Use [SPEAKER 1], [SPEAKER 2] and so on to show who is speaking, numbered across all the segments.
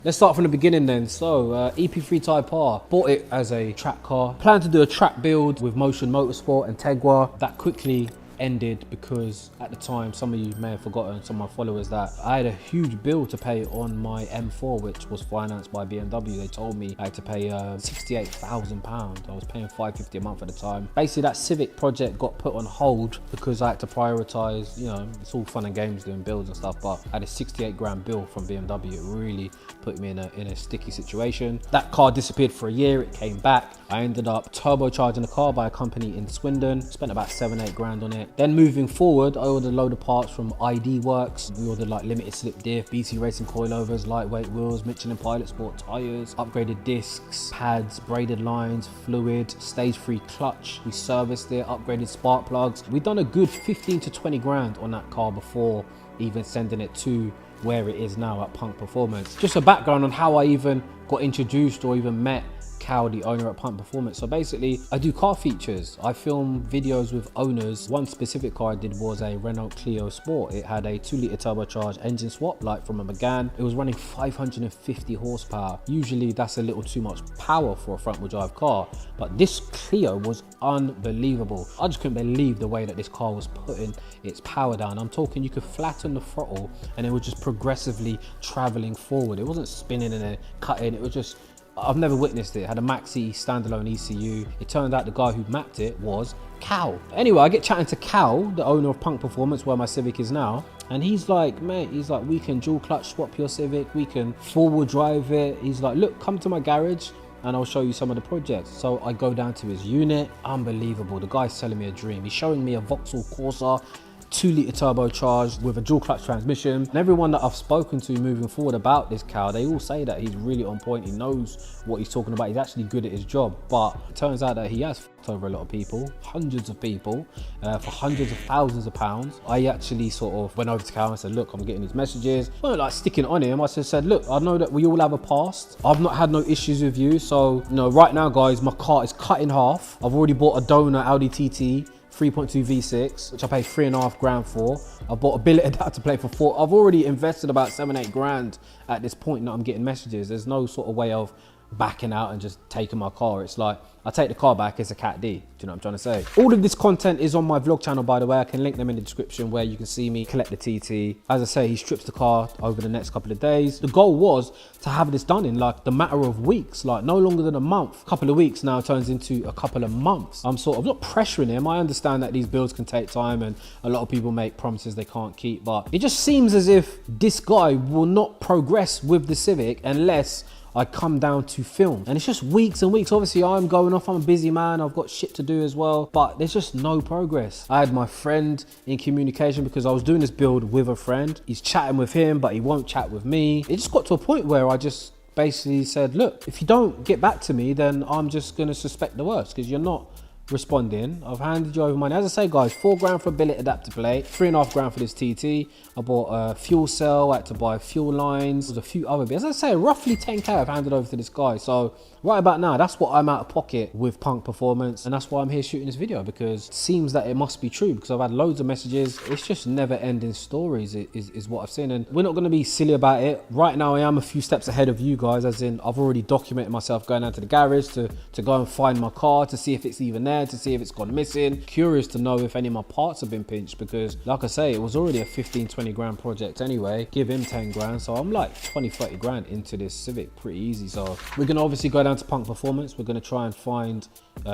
[SPEAKER 1] Let's start from the beginning then. So, EP3 Type R, bought it as a track car. Planned to do a track build with Motion Motorsport and Tegua. That quickly ended because at the time, some of you may have forgotten, some of my followers, that I had a huge bill to pay on my M4, which was financed by BMW. They told me I had to pay £68,000. I was paying $550 a month at the time. Basically, that Civic project got put on hold because I had to prioritize, you know, it's all fun and games doing builds and stuff, but I had a 68 grand bill from BMW. It really put me in a sticky situation. That car disappeared for a year. It came back. I ended up turbocharging the car by a company in Swindon. Spent about 7-8 grand on it. Then moving forward, I ordered a load of parts from ID Works. We ordered like limited slip diff, BC Racing coilovers, lightweight wheels, Michelin Pilot Sport tires, upgraded discs, pads, braided lines, fluid, stage 3 clutch. We serviced it, upgraded spark plugs. We'd done a good 15 to 20 grand on that car before even sending it to where it is now at Punk Performance. Just a background on how I even got introduced or even met Cal, the owner at Punk Performance. So basically, I do car features. I film videos with owners. One specific car I did was a Renault Clio Sport. It had a 2-litre turbocharged engine swap, like from a Megane. It was running 550 horsepower. Usually that's a little too much power for a front wheel drive car, but this Clio was unbelievable. I just couldn't believe the way that this car was putting its power down. I'm talking, you could flatten the throttle and it was just progressively traveling forward. It wasn't spinning and then cutting. It was just, I've never witnessed it. It had a Maxi standalone ECU. It turned out the guy who mapped it was Cal. Anyway, I get chatting to Cal, the owner of Punk Performance, where my Civic is now. And he's like, mate, he's like, we can dual clutch swap your Civic. We can forward drive it. He's like, look, come to my garage and I'll show you some of the projects. So I go down to his unit. Unbelievable. The guy's selling me a dream. He's showing me a Vauxhall Corsa, 2-litre turbocharged with a dual clutch transmission. And everyone that I've spoken to moving forward about this Cal, they all say that he's really on point. He knows what he's talking about. He's actually good at his job. But it turns out that he has fucked over a lot of people, hundreds of people, for hundreds of thousands of pounds. I actually sort of went over to Cal and said, look, I'm getting these messages. I wasn't like sticking on him. I just said, look, I know that we all have a past. I've not had no issues with you. So, you know, right now, guys, my car is cut in half. I've already bought a donor Audi TT 3.2 V6, which I paid 3.5 grand for. I bought a billet adapter plate for 4. I've already invested about 7-8 grand at this point that I'm getting messages. There's no sort of way of backing out and just taking my car. It's like, I take the car back, it's a Cat D. Do you know what I'm trying to say? All of this content is on my vlog channel, by the way. I can link them in the description where you can see me collect the TT. As I say, he strips the car over the next couple of days. The goal was to have this done in like the matter of weeks, like no longer than a month. A couple of weeks now turns into a couple of months. I'm sort of not pressuring him. I understand that these builds can take time and a lot of people make promises they can't keep, but it just seems as if this guy will not progress with the Civic unless I come down to film. And it's just weeks and weeks. Obviously, I'm going off. I'm a busy man. I've got shit to do as well. But there's just no progress. I had my friend in communication because I was doing this build with a friend. He's chatting with him, but he won't chat with me. It just got to a point where I just basically said, look, if you don't get back to me, then I'm just going to suspect the worst because you're not responding. I've handed you over money. As I say, guys, 4 grand for a billet adapter plate, 3.5 grand for this TT. I bought a fuel cell, I had to buy fuel lines, there's a few other bits. As I say, roughly 10k I've handed over to this guy. So right about now, that's what I'm out of pocket with Punk Performance, and that's why I'm here shooting this video, because it seems that it must be true, because I've had loads of messages. It's just never ending stories is what I've seen, and we're not going to be silly about it. Right now, I am a few steps ahead of you guys, as in I've already documented myself going down to the garage to go and find my car, to see if it's even there, to see if it's gone missing. Curious to know if any of my parts have been pinched, because like I say, it was already a 15-20 grand project anyway. Give him 10 grand, so I'm like 20-30 grand into this Civic pretty easy. So we're gonna obviously go down to Punk Performance. We're gonna try and find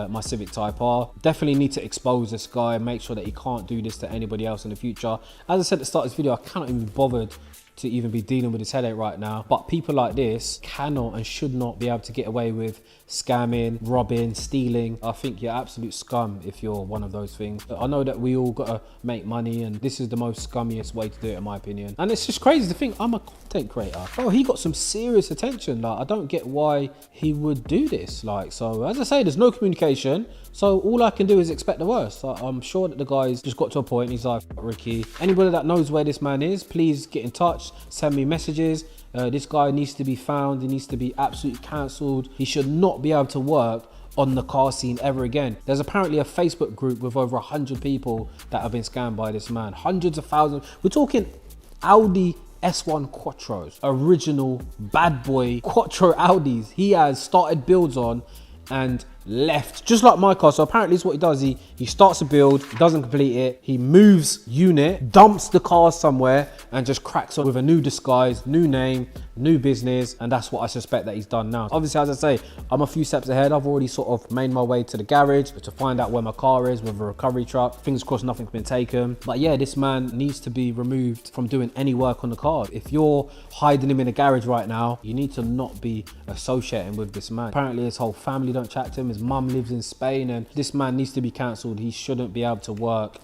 [SPEAKER 1] my Civic Type R. Definitely need to expose this guy and make sure that he can't do this to anybody else in the future. As I said at the start of this video, I cannot even be bothered to even be dealing with this headache right now, but people like this cannot and should not be able to get away with scamming, robbing, stealing. I think you're absolute scum if you're one of those things. I know that we all gotta make money, and this is the most scummiest way to do it in my opinion. And it's just crazy to think I'm a content creator. Oh, he got some serious attention. Like, I don't get why he would do this. Like, so as I say, there's no communication. So all I can do is expect the worst. I'm sure that the guy's just got to a point. He's like, Ricky, anybody that knows where this man is, please get in touch, send me messages. This guy needs to be found. He needs to be absolutely cancelled. He should not be able to work on the car scene ever again. There's apparently a Facebook group with over 100 people that have been scammed by this man. Hundreds of thousands. We're talking Audi S1 Quattros, original bad boy Quattro Audis. He has started builds on and left, just like my car. So apparently this is what he does. He starts a build, doesn't complete it, he moves unit, dumps the car somewhere, and just cracks on with a new disguise, new name, new business. And that's what I suspect that he's done now. Obviously, as I say, I'm a few steps ahead. I've already sort of made my way to the garage to find out where my car is with a recovery truck. Fingers crossed nothing's been taken. But yeah, this man needs to be removed from doing any work on the car. If you're hiding him in a garage right now, you need to not be associating with this man. Apparently his whole family don't chat to him. His mum lives in Spain, and this man needs to be cancelled. He shouldn't be able to work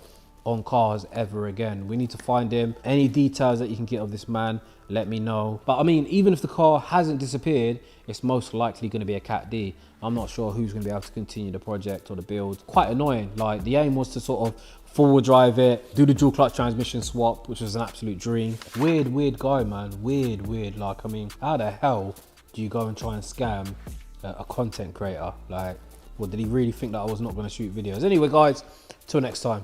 [SPEAKER 1] on cars ever again. We need to find him. Any details that you can get of this man, let me know. But I mean, even if the car hasn't disappeared, it's most likely going to be a Cat D. I'm not sure who's going to be able to continue the project or the build. Quite annoying. Like, the aim was to sort of forward drive it, do the dual clutch transmission swap, which was an absolute dream. Weird guy, man. Weird. Like, I mean, how the hell do you go and try and scam a content creator? Like, what, did he really think that I was not going to shoot videos? Anyway, guys, till next time.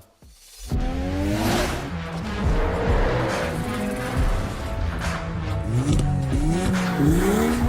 [SPEAKER 2] Mm-hmm.